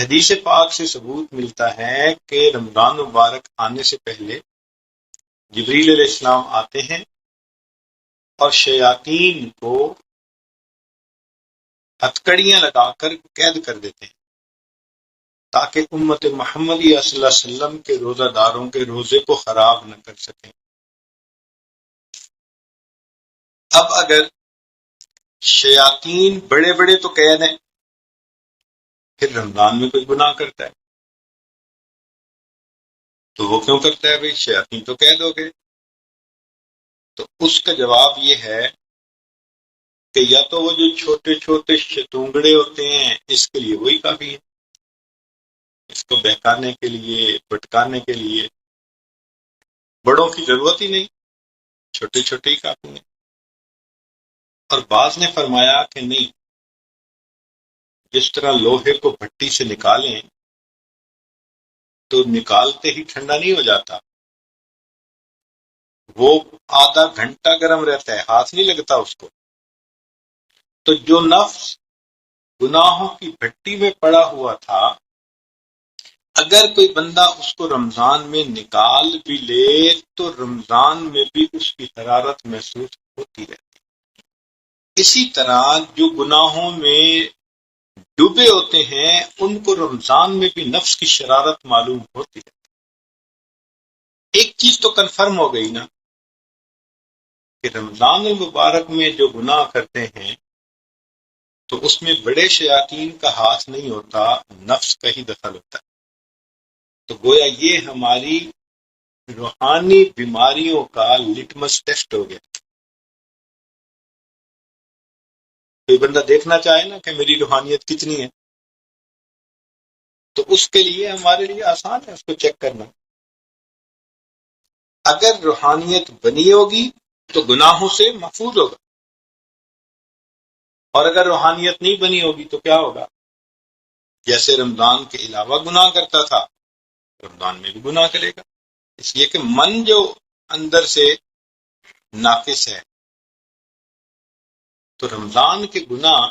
حدیث پاک سے ثبوت ملتا ہے کہ رمضان مبارک آنے سے پہلے جبریل علیہ السلام آتے ہیں اور شیاطین کو ہتکڑیاں لگا کر قید کر دیتے ہیں تاکہ امت محمدی صلی اللہ علیہ وسلم کے روزہ داروں کے روزے کو خراب نہ کر سکیں۔ اب اگر شیاطین بڑے بڑے تو قید ہیں، پھر رمضان میں کوئی گناہ کرتا ہے تو وہ کیوں کرتا ہے؟ بھائی شیاطین تو قید ہو گئے۔ تو اس کا جواب یہ ہے کہ یا تو وہ جو چھوٹے چھوٹے شتونگڑے ہوتے ہیں اس کے لیے وہی کافی ہے، اس کو بہکانے کے لیے، بھٹکانے کے لیے بڑوں کی ضرورت ہی نہیں، چھوٹے چھوٹے ہی کافی ہیں۔ اور بعض نے فرمایا کہ نہیں، جس طرح لوہے کو بھٹی سے نکالیں تو نکالتے ہی ٹھنڈا نہیں ہو جاتا، وہ آدھا گھنٹہ گرم رہتا ہے، ہاتھ نہیں لگتا اس کو۔ تو جو نفس گناہوں کی بھٹی میں پڑا ہوا تھا، اگر کوئی بندہ اس کو رمضان میں نکال بھی لے تو رمضان میں بھی اس کی حرارت محسوس ہوتی رہتی۔ اسی طرح جو گناہوں میں ڈوبے ہوتے ہیں ان کو رمضان میں بھی نفس کی شرارت معلوم ہوتی رہتی۔ ایک چیز تو کنفرم ہو گئی نا کہ رمضان المبارک میں جو گناہ کرتے ہیں تو اس میں بڑے شیاطین کا ہاتھ نہیں ہوتا، نفس کا ہی دخل ہوتا ہے۔ تو گویا یہ ہماری روحانی بیماریوں کا لٹمس ٹیسٹ ہو گیا۔ کوئی بندہ دیکھنا چاہے نا کہ میری روحانیت کتنی ہے تو اس کے لیے ہمارے لیے آسان ہے اس کو چیک کرنا۔ اگر روحانیت بنی ہوگی تو گناہوں سے محفوظ ہوگا، اور اگر روحانیت نہیں بنی ہوگی تو کیا ہوگا؟ جیسے رمضان کے علاوہ گناہ کرتا تھا رمضان میں بھی گناہ کرے گا، اس لیے کہ من جو اندر سے ناقص ہے۔ تو رمضان کے گناہ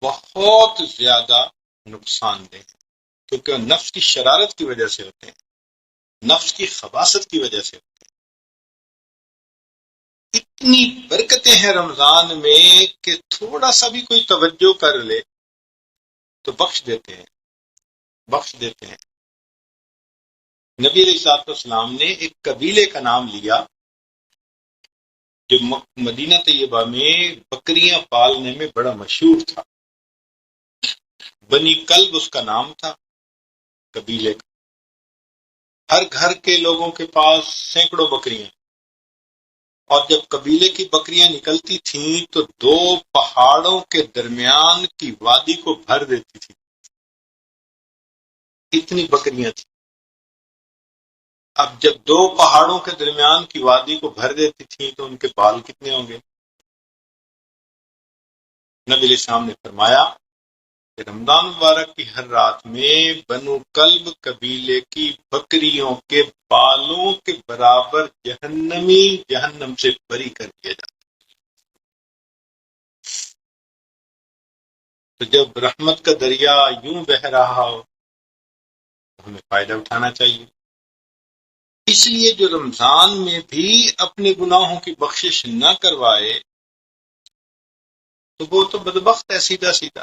بہت زیادہ نقصان دہ ہیں کیونکہ وہ نفس کی شرارت کی وجہ سے ہوتے ہیں، نفس کی خباثت کی وجہ سے ہوتے ہیں۔ اتنی برکتیں ہیں رمضان میں کہ تھوڑا سا بھی کوئی توجہ کر لے تو بخش دیتے ہیں، بخش دیتے ہیں۔ نبی علیہ الصلوۃ والسلام نے ایک قبیلے کا نام لیا جو مدینہ طیبہ میں بکریاں پالنے میں بڑا مشہور تھا۔ بنی کلب اس کا نام تھا قبیلے کا۔ ہر گھر کے لوگوں کے پاس سینکڑوں بکریاں، اور جب قبیلے کی بکریاں نکلتی تھیں تو 2 پہاڑوں کے درمیان کی وادی کو بھر دیتی تھی، اتنی بکریاں تھیں۔ اب جب 2 پہاڑوں کے درمیان کی وادی کو بھر دیتی تھیں تو ان کے بال کتنے ہوں گے؟ نبی علیہ السلام نے فرمایا کہ رمضان مبارک کی ہر رات میں بنو کلب قبیلے کی بکریوں کے بالوں کے برابر جہنمی جہنم سے بری کر دیا جاتا۔ تو جب رحمت کا دریا یوں بہہ رہا ہو تو ہمیں فائدہ اٹھانا چاہیے۔ اس لیے جو رمضان میں بھی اپنے گناہوں کی بخشش نہ کروائے تو وہ تو بدبخت ہے سیدھا سیدھا۔